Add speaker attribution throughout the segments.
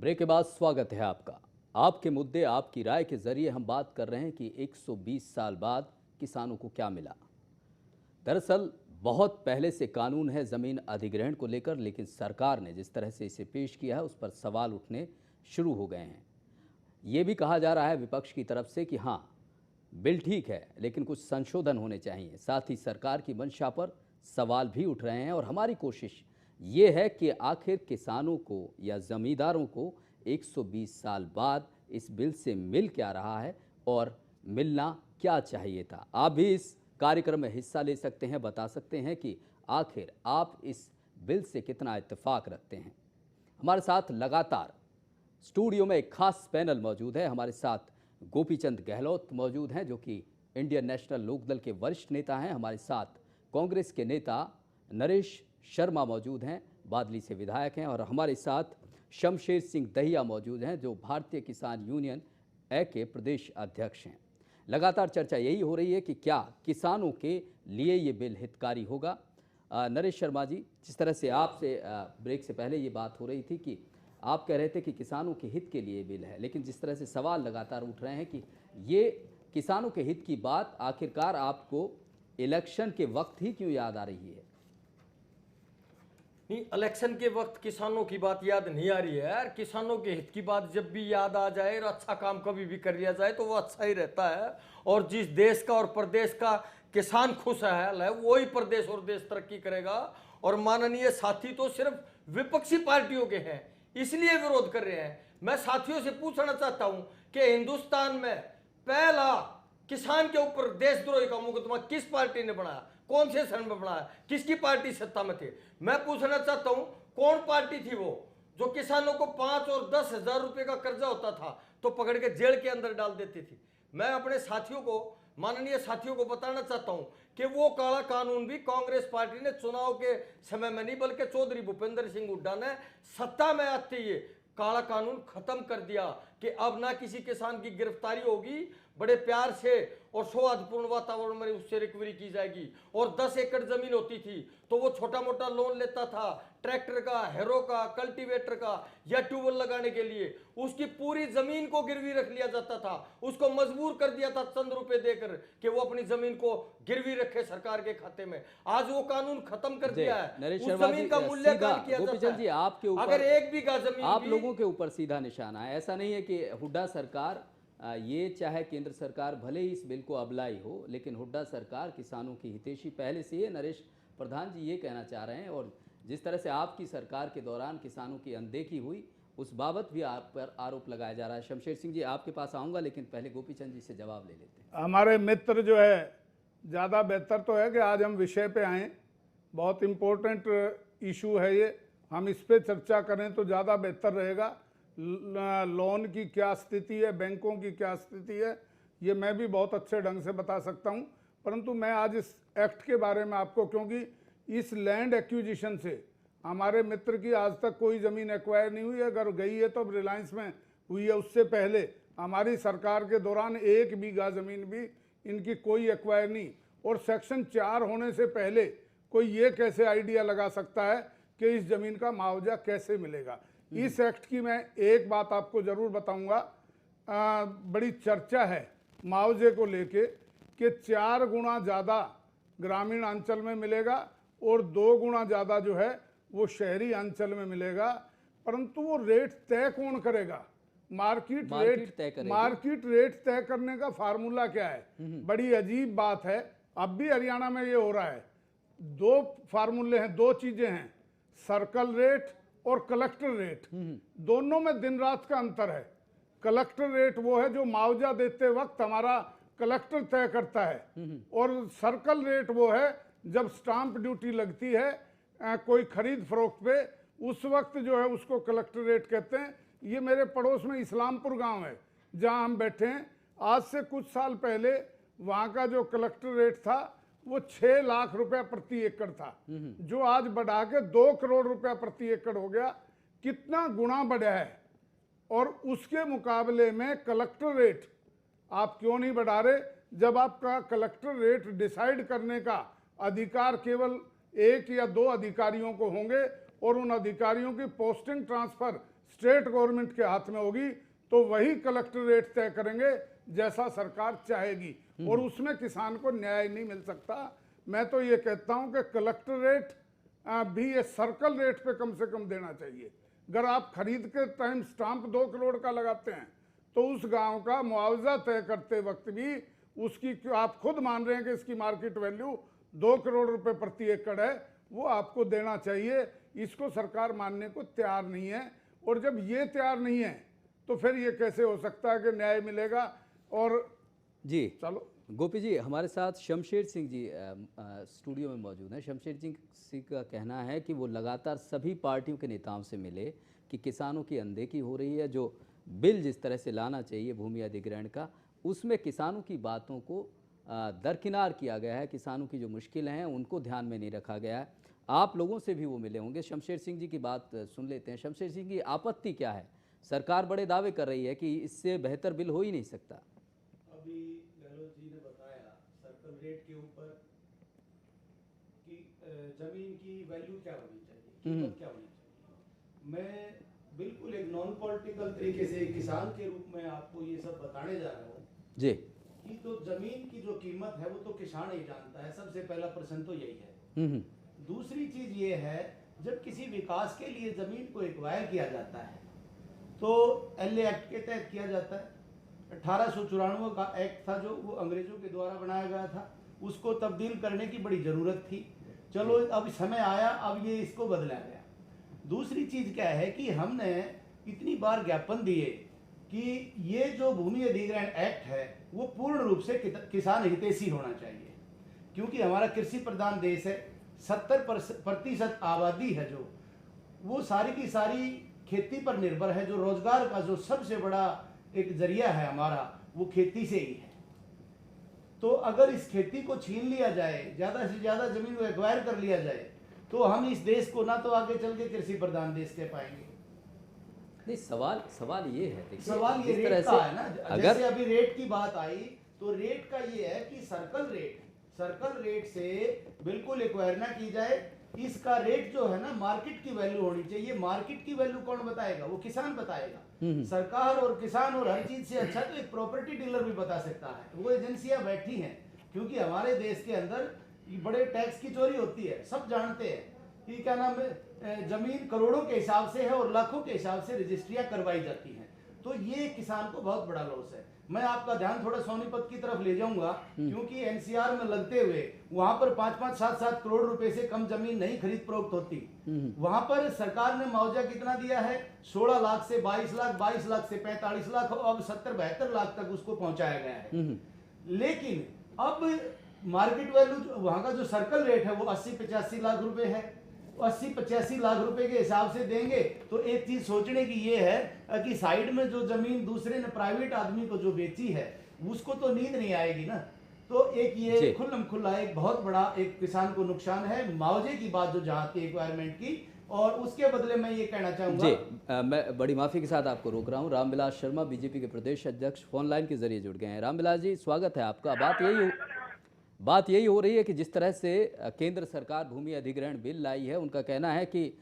Speaker 1: Break के बाद स्वागत है आपका। आपके मुद्दे आपकी राय के जरिए हम बात कर रहे हैं कि 120 साल बाद किसानों को क्या मिला। दरअसल बहुत पहले से कानून है ज़मीन अधिग्रहण को लेकर, लेकिन सरकार ने जिस तरह से इसे पेश किया है उस पर सवाल उठने शुरू हो गए हैं। ये भी कहा जा रहा है विपक्ष की तरफ से कि हाँ, बिल ठीक है लेकिन कुछ संशोधन होने चाहिए। साथ ही सरकार की मंशा पर सवाल भी उठ रहे हैं और हमारी कोशिश ये है कि आखिर किसानों को या ज़मींदारों को 120 साल बाद इस बिल से मिल क्या रहा है और मिलना क्या चाहिए था। आप भी इस कार्यक्रम में हिस्सा ले सकते हैं, बता सकते हैं कि आखिर आप इस बिल से कितना इत्तेफाक रखते हैं। हमारे साथ लगातार स्टूडियो में एक खास पैनल मौजूद है। हमारे साथ गोपीचंद गहलोत मौजूद हैं जो कि इंडियन नेशनल लोकदल के वरिष्ठ नेता हैं। हमारे साथ कांग्रेस के नेता नरेश शर्मा मौजूद हैं, बादली से विधायक हैं। और हमारे साथ शमशेर सिंह दहिया मौजूद हैं जो भारतीय किसान यूनियन ए के प्रदेश अध्यक्ष हैं। लगातार चर्चा यही हो रही है कि क्या किसानों के लिए ये बिल हितकारी होगा। नरेश शर्मा जी, जिस तरह से आपसे ब्रेक से पहले ये बात हो रही थी कि आप कह रहे थे कि किसानों के हित के लिए बिल है, लेकिन जिस तरह से सवाल लगातार उठ रहे हैं कि ये किसानों के हित की बात आखिरकार आपको इलेक्शन के वक्त ही क्यों याद आ रही है?
Speaker 2: नहीं, इलेक्शन के वक्त किसानों की बात याद नहीं आ रही है यार। किसानों के हित की बात जब भी याद आ जाए और अच्छा काम कभी भी कर लिया जाए तो वो अच्छा ही रहता है। और जिस देश का और प्रदेश का किसान खुशहाल है वही प्रदेश और देश तरक्की करेगा। और माननीय साथी तो सिर्फ विपक्षी पार्टियों के हैं, इसलिए विरोध कर रहे हैं। मैं साथियों से पूछना चाहता हूं कि हिंदुस्तान में पहला किसान के ऊपर देशद्रोही का मुकदमा किस पार्टी ने बनाया, कौन से सन में बनाया, किसकी पार्टी सत्ता में थी? मैं पूछना चाहता हूं कौन पार्टी थी वो जो किसानों को 5 और 10 हजार रुपए का कर्जा होता था तो पकड़ के जेल के अंदर डाल देती थी। मैं अपने साथियों को, माननीय साथियों को बताना चाहता हूं कि वो काला कानून भी कांग्रेस पार्टी ने चुनाव के समय में नहीं बल्कि चौधरी भूपेंद्र सिंह हुड्डा ने सत्ता में आते ही काला कानून खत्म कर दिया कि अब ना किसी किसान की गिरफ्तारी होगी, बड़े प्यार से और सौहार्दपूर्ण वातावरण में उससे रिकवरी की जाएगी। और 10 एकड़ जमीन होती थी तो वो छोटा मोटा लोन लेता था, ट्रैक्टर का, हैरो का, कल्टीवेटर का या ट्यूबवेल लगाने के लिए, उसकी पूरी जमीन को गिरवी रख लिया जाता था। उसको मजबूर कर दिया था चंद रुपए देकर कि वो अपनी जमीन को गिरवी रखे सरकार के खाते में। आज वो कानून खत्म कर दिया है, उस जमीन का मूल्यांकन किया जाता है।
Speaker 1: आपके ऊपर
Speaker 2: अगर 1 बीघा जमीन
Speaker 1: आप लोगों के ऊपर सीधा निशाना है। ऐसा नहीं है कि हुड्डा सरकार, ये चाहे केंद्र सरकार भले ही इस बिल को अबलाई हो, लेकिन हुड्डा सरकार किसानों की हितैषी पहले से ही। नरेश प्रधान जी ये कहना चाह रहे हैं और जिस तरह से आपकी सरकार के दौरान किसानों की अनदेखी हुई उस बाबत भी आप पर आरोप लगाया जा रहा है। शमशेर सिंह जी आपके पास आऊँगा, लेकिन पहले गोपीचंद जी से जवाब ले लेते हैं।
Speaker 3: हमारे मित्र जो है, ज़्यादा बेहतर तो है कि आज हम विषय पे आएँ। बहुत इम्पोर्टेंट इशू है ये, हम इस पर चर्चा करें तो ज़्यादा बेहतर रहेगा। लोन की क्या स्थिति है, बैंकों की क्या स्थिति है, ये मैं भी बहुत अच्छे ढंग से बता सकता हूँ। परंतु मैं आज इस एक्ट के बारे में आपको, क्योंकि इस लैंड एक्विजिशन से हमारे मित्र की आज तक कोई ज़मीन एक्वायर नहीं हुई है। अगर गई है तो अब रिलायंस में हुई है, उससे पहले हमारी सरकार के दौरान 1 बीघा ज़मीन भी इनकी कोई एक्वायर नहीं। और सेक्शन 4 होने से पहले कोई ये कैसे आइडिया लगा सकता है कि इस ज़मीन का मुआवजा कैसे मिलेगा। इस एक्ट की मैं एक बात आपको ज़रूर बताऊंगा, बड़ी चर्चा है मुआवजे को लेके कि 4 गुना ज़्यादा ग्रामीण अंचल में मिलेगा और 2 गुना ज़्यादा जो है वो शहरी अंचल में मिलेगा। परंतु वो रेट तय कौन करेगा? मार्केट रेट तय करने का फार्मूला क्या है? बड़ी अजीब बात है। अब भी हरियाणा में ये हो रहा है। 2 फार्मूले हैं, 2 चीज़ें हैं, सर्कल रेट और कलेक्टर रेट। दोनों में दिन रात का अंतर है। कलेक्टर रेट वो है जो मुआवजा देते वक्त हमारा कलेक्टर तय करता है, और सर्कल रेट वो है जब स्टाम्प ड्यूटी लगती है कोई खरीद फरोख्त पे, उस वक्त जो है उसको कलेक्टर रेट कहते हैं। ये मेरे पड़ोस में इस्लामपुर गांव है जहां हम बैठे हैं। आज से कुछ साल पहले वहां का जो कलेक्टर रेट था वो 6 लाख रुपया प्रति एकड़ था, जो आज बढ़ा के 2 करोड़ रुपया प्रति एकड़ हो गया। कितना गुना बढ़ा है। और उसके मुकाबले में कलेक्टर रेट आप क्यों नहीं बढ़ा रहे? जब आपका कलेक्टर रेट डिसाइड करने का अधिकार केवल 1 या 2 अधिकारियों को होंगे और उन अधिकारियों की पोस्टिंग ट्रांसफर स्टेट गवर्नमेंट के हाथ में होगी, तो वही कलेक्टर रेट तय करेंगे जैसा सरकार चाहेगी, और उसमें किसान को न्याय नहीं मिल सकता। मैं तो ये कहता हूं कि कलेक्टर रेट भी ये सर्कल रेट पे कम से कम देना चाहिए। अगर आप खरीद के टाइम स्टाम्प 2 करोड़ का लगाते हैं तो उस गांव का मुआवजा तय करते वक्त भी उसकी, आप खुद मान रहे हैं कि इसकी मार्केट वैल्यू 2 करोड़ रुपए प्रति एकड़ है, वो आपको देना चाहिए। इसको सरकार मानने को तैयार नहीं है, और जब ये तैयार नहीं है तो फिर ये कैसे हो सकता है कि न्याय मिलेगा। और
Speaker 1: जी
Speaker 3: चलो
Speaker 1: गोपी जी, हमारे साथ शमशेर सिंह जी स्टूडियो में मौजूद हैं। शमशेर सिंह का कहना है कि वो लगातार सभी पार्टियों के नेताओं से मिले कि किसानों की अनदेखी हो रही है, जो बिल जिस तरह से लाना चाहिए भूमि अधिग्रहण का, उसमें किसानों की बातों को दरकिनार किया गया है। किसानों की जो मुश्किलें हैं उनको ध्यान में नहीं रखा गया है। आप लोगों से भी वो मिले होंगे। शमशेर सिंह जी की बात सुन लेते हैं। शमशेर सिंह की आपत्ति क्या है? सरकार बड़े दावे कर रही है कि इससे बेहतर बिल हो ही नहीं सकता।
Speaker 4: अभी गहलोत जी ने बताया सर्कल रेट के ऊपर कि जमीन की वैल्यू क्या होनी चाहिए, कीमत क्या होनी चाहिए। मैं बिल्कुल एक नॉन पॉलिटिकल तरीके से किसान के रूप में आपको ये सब बताने जा रहा हूँ
Speaker 1: जी
Speaker 4: कि तो जमीन की जो कीमत है वो तो किसान ही जानता है। सबसे पहला प्रश्न तो यही है। दूसरी चीज ये है, जब किसी विकास के लिए जमीन को एक्वायर किया जाता है तो एलए एक्ट के तहत किया जाता है। 1894 का एक्ट था जो वो अंग्रेजों के द्वारा बनाया गया था, उसको तब्दील करने की बड़ी जरूरत थी। चलो अब समय आया, अब ये इसको बदला गया। दूसरी चीज क्या है कि हमने इतनी बार ज्ञापन दिए कि ये जो भूमि अधिग्रहण एक्ट है वो पूर्ण रूप से किसान हितैषी होना चाहिए, क्योंकि हमारा कृषि प्रधान देश है। 70% आबादी है जो वो सारी की सारी खेती पर निर्भर है। जो रोजगार का जो सबसे बड़ा एक जरिया है हमारा, वो खेती से ही है। तो अगर इस खेती को छीन लिया जाए, ज्यादा से ज्यादा जमीन को एक्वायर कर लिया जाए, तो हम इस देश को ना तो आगे चल के कृषि प्रधान देश कह पाएंगे।
Speaker 1: नहीं, सवाल ये है, देखिए
Speaker 4: सवाल ये
Speaker 1: जिस तरह
Speaker 4: रेट
Speaker 1: से
Speaker 4: का है ना।
Speaker 1: अगर
Speaker 4: जैसे अभी रेट की बात आई तो रेट का ये है कि सर्कल रेट से बिल्कुल एक्वायर ना की जाए। इसका रेट जो है ना मार्केट की वैल्यू होनी चाहिए। मार्केट की वैल्यू कौन बताएगा? वो किसान बताएगा। सरकार और किसान और हर चीज से अच्छा तो एक प्रॉपर्टी डीलर भी बता सकता है। वो एजेंसियां बैठी हैं, क्योंकि हमारे देश के अंदर बड़े टैक्स की चोरी होती है। सब जानते हैं कि क्या नाम है, जमीन करोड़ों के हिसाब से है और लाखों के हिसाब से रजिस्ट्रियां करवाई जाती हैं। तो ये किसान को बहुत बड़ा लॉस है। मैं आपका ध्यान थोड़ा सोनीपत की तरफ ले जाऊंगा, क्योंकि एनसीआर में लगते हुए वहां पर 5-5, 7-7 करोड़ रुपए से कम जमीन नहीं खरीद फरोख्त होती। वहां पर सरकार ने मुआवजा कितना दिया है? 16 लाख से 22 लाख, 22 लाख से 45 लाख, और अब 70-72 लाख तक उसको पहुंचाया गया है। लेकिन अब मार्केट वैल्यू वहां का जो सर्कल रेट है वो 80-85 लाख रुपए है। 80-85 लाख रुपए के हिसाब से देंगे तो एक चीज सोचने की ये है कि साइड में जो जमीन दूसरे ने प्राइवेट आदमी को जो बेची है उसको तो नींद नहीं आएगी ना। तो एक ये खुल्लम खुल्ला एक बहुत बड़ा एक किसान को नुकसान है। मुआवजे की बात जो जहाँ की रिक्वायरमेंट की, और उसके बदले मैं ये कहना चाहूंगा
Speaker 1: जी, मैं बड़ी माफी के साथ आपको रोक रहा हूँ। रामविलास शर्मा बीजेपी के प्रदेश अध्यक्ष फोन लाइन के जरिए जुड़ गए हैं। रामविलास जी, स्वागत है आपका। बात यही हो रही है कि जिस तरह से केंद्र सरकार भूमि अधिग्रहण बिल लाई है, उनका कहना है कि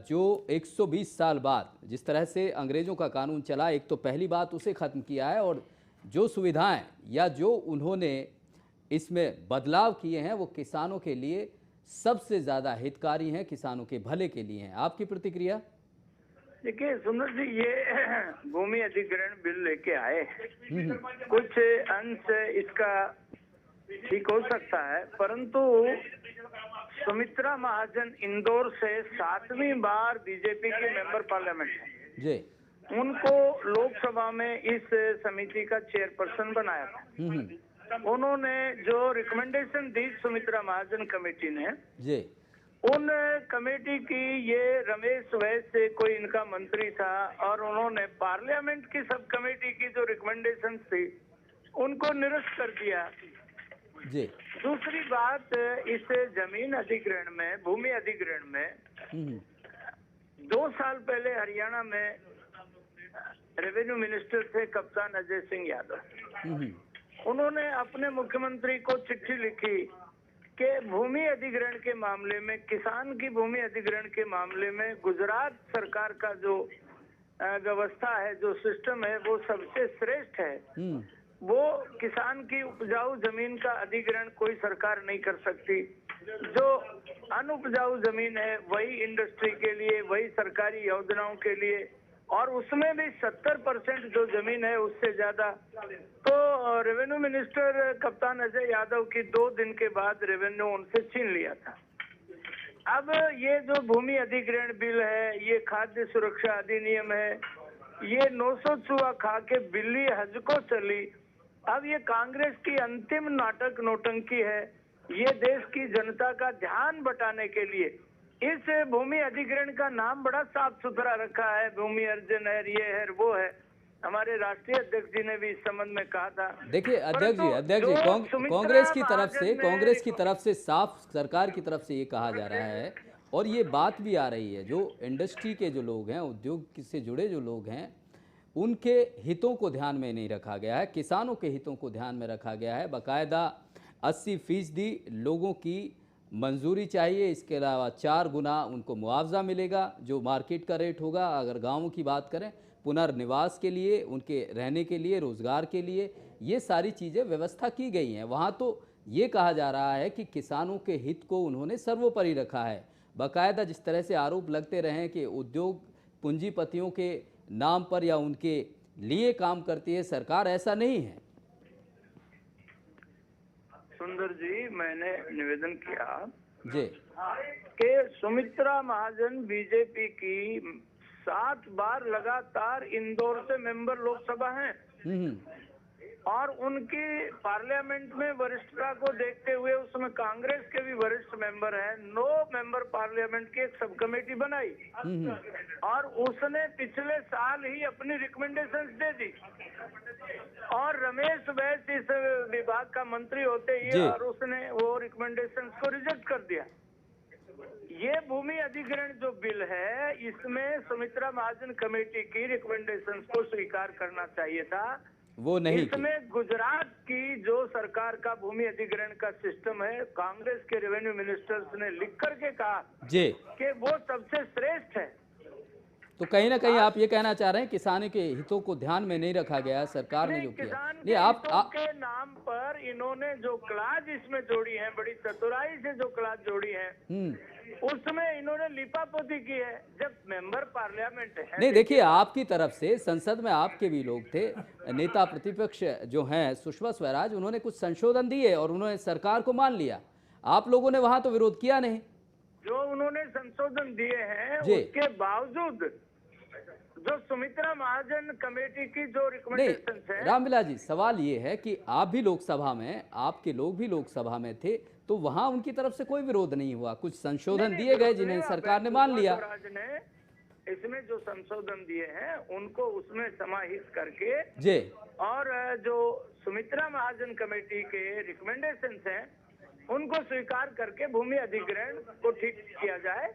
Speaker 1: जो 120 साल बाद जिस तरह से अंग्रेज़ों का कानून चला, एक तो पहली बात उसे ख़त्म किया है, और जो सुविधाएं या जो उन्होंने इसमें बदलाव किए हैं वो किसानों के लिए सबसे ज़्यादा हितकारी हैं, किसानों के भले के लिए हैं। आपकी प्रतिक्रिया?
Speaker 5: देखिए सुंदर जी, ये भूमि अधिग्रहण बिल लेके आए, कुछ अंश इसका ठीक हो सकता है, परंतु सुमित्रा महाजन इंदौर से 7वीं बार बीजेपी के मेंबर पार्लियामेंट है
Speaker 1: जी,
Speaker 5: उनको लोकसभा में इस समिति का चेयरपर्सन बनाया था। उन्होंने जो रिकमेंडेशन दी सुमित्रा महाजन कमेटी ने
Speaker 1: जी,
Speaker 5: उन कमेटी की, ये रमेश वैश्य कोई इनका मंत्री था, और उन्होंने पार्लियामेंट की सब कमेटी की जो रिकमेंडेशन थी उनको निरस्त कर दिया
Speaker 1: जी।
Speaker 5: दूसरी बात, इस जमीन अधिग्रहण में, भूमि अधिग्रहण में 2 साल पहले हरियाणा में रेवेन्यू मिनिस्टर थे कप्तान अजय सिंह यादव। उन्होंने अपने मुख्यमंत्री को चिट्ठी लिखी कि भूमि अधिग्रहण के मामले में, किसान की भूमि अधिग्रहण के मामले में गुजरात सरकार का जो व्यवस्था है, जो सिस्टम है, वो सबसे श्रेष्ठ है। वो किसान की उपजाऊ जमीन का अधिग्रहण कोई सरकार नहीं कर सकती। जो अनुपजाऊ जमीन है वही इंडस्ट्री के लिए, वही सरकारी योजनाओं के लिए, और उसमें भी 70% जो जमीन है उससे ज्यादा। तो रेवेन्यू मिनिस्टर कप्तान अजय यादव की 2 दिन के बाद रेवेन्यू उनसे छीन लिया था। अब ये जो भूमि अधिग्रहण बिल है, ये खाद्य सुरक्षा अधिनियम है, ये 900 चूहा खा के बिल्ली हज को चली। अब ये कांग्रेस की अंतिम नाटक नौटंकी है। ये देश की जनता का ध्यान बटाने के लिए इस भूमि अधिग्रहण का नाम बड़ा साफ सुथरा रखा है, भूमि अर्जन है, ये है वो है। हमारे राष्ट्रीय अध्यक्ष जी ने भी इस संबंध में कहा था।
Speaker 1: देखिए अध्यक्ष जी कांग्रेस की तरफ से साफ सरकार की तरफ से ये कहा जा रहा है, और ये बात भी आ रही है, जो इंडस्ट्री के जो लोग हैं, उद्योग से जुड़े जो लोग हैं, उनके हितों को ध्यान में नहीं रखा गया है, किसानों के हितों को ध्यान में रखा गया है। बाकायदा 80% लोगों की मंजूरी चाहिए, इसके अलावा 4 गुना उनको मुआवजा मिलेगा जो मार्केट का रेट होगा। अगर गाँवों की बात करें, पुनर्निवास के लिए, उनके रहने के लिए, रोज़गार के लिए, ये सारी चीज़ें व्यवस्था की गई हैं। वहाँ तो ये कहा जा रहा है कि किसानों के हित को उन्होंने सर्वोपरि रखा है। बाकायदा जिस तरह से आरोप लगते रहे कि उद्योग पूंजीपतियों के नाम पर या उनके लिए काम करती है सरकार, ऐसा नहीं है।
Speaker 5: सुंदर जी, मैंने निवेदन किया
Speaker 1: जी
Speaker 5: कि सुमित्रा महाजन बीजेपी की 7 बार लगातार इंदौर से मेंबर लोकसभा हैं, और उनकी पार्लियामेंट में वरिष्ठता को देखते हुए उसमें कांग्रेस के भी वरिष्ठ मेंबर हैं। 9 मेंबर पार्लियामेंट की एक सब कमेटी बनाई, और उसने पिछले साल ही अपनी रिकमेंडेशंस दे दी, और रमेश बैस इस विभाग का मंत्री होते ही और उसने वो रिकमेंडेशंस को रिजेक्ट कर दिया। ये भूमि अधिग्रहण जो बिल है, इसमें सुमित्रा महाजन कमेटी की रिकमेंडेशंस को स्वीकार करना चाहिए था,
Speaker 1: वो नहीं।
Speaker 5: इसमें गुजरात की जो सरकार का भूमि अधिग्रहण का सिस्टम है, कांग्रेस के रेवेन्यू मिनिस्टर्स ने लिख करके कहा
Speaker 1: जी
Speaker 5: कि वो सबसे श्रेष्ठ है।
Speaker 1: तो कहीं ना कहीं आप ये कहना चाह रहे हैं किसानों के हितों को ध्यान में नहीं रखा गया, सरकार ने जो किया। नहीं, आप
Speaker 5: के नाम पर इन्होंने जो क्लाज इसमें जोड़ी है, बड़ी चतुराई से जो क्लाज जोड़ी है, उसमें इन्होंने लिपापोती की है। जब मेंबर पार्लियामेंट है,
Speaker 1: नहीं देखिए, आपकी तरफ से संसद में आपके भी लोग थे, नेता प्रतिपक्ष जो हैं सुषमा स्वराज, उन्होंने कुछ संशोधन दिए और उन्होंने सरकार को मान लिया। आप लोगों ने वहां तो विरोध किया नहीं।
Speaker 5: जो उन्होंने संशोधन दिए हैं उसके बावजूद जो सुमित्रा महाजन कमेटी की जो रिकमेंडेशंस है।
Speaker 1: रामविलास जी, सवाल ये है कि आप भी लोकसभा में, आपके लोग भी लोकसभा में थे, तो वहां उनकी तरफ से कोई विरोध नहीं हुआ, कुछ संशोधन दिए गए जिन्हें सरकार ने मान लिया।
Speaker 5: इसमें जो संशोधन दिए हैं उनको उसमें समाहित करके
Speaker 1: जी,
Speaker 5: और जो सुमित्रा महाजन कमेटी के रिकमेंडेशंस हैं उनको स्वीकार करके भूमि अधिग्रहण को ठीक किया जाए,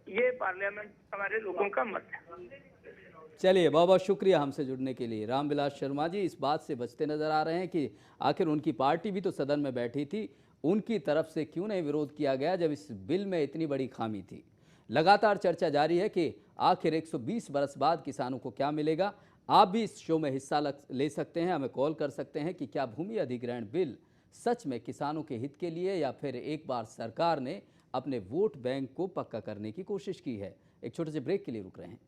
Speaker 5: ये पार्लियामेंट हमारे लोगों का मत है।
Speaker 1: चलिए, बहुत बहुत शुक्रिया हमसे जुड़ने के लिए। रामविलास शर्मा जी इस बात से बचते नजर आ रहे हैं कि आखिर उनकी पार्टी भी तो सदन में बैठी थी, उनकी तरफ से क्यों नहीं विरोध किया गया जब इस बिल में इतनी बड़ी खामी थी। लगातार चर्चा जारी है कि आखिर 120 बरस बाद किसानों को क्या मिलेगा। आप भी इस शो में हिस्सा ले सकते हैं, हमें कॉल कर सकते हैं कि क्या भूमि अधिग्रहण बिल सच में किसानों के हित के लिए, या फिर एक बार सरकार ने अपने वोट बैंक को पक्का करने की कोशिश की है। एक छोटे से ब्रेक के लिए रुक रहे हैं।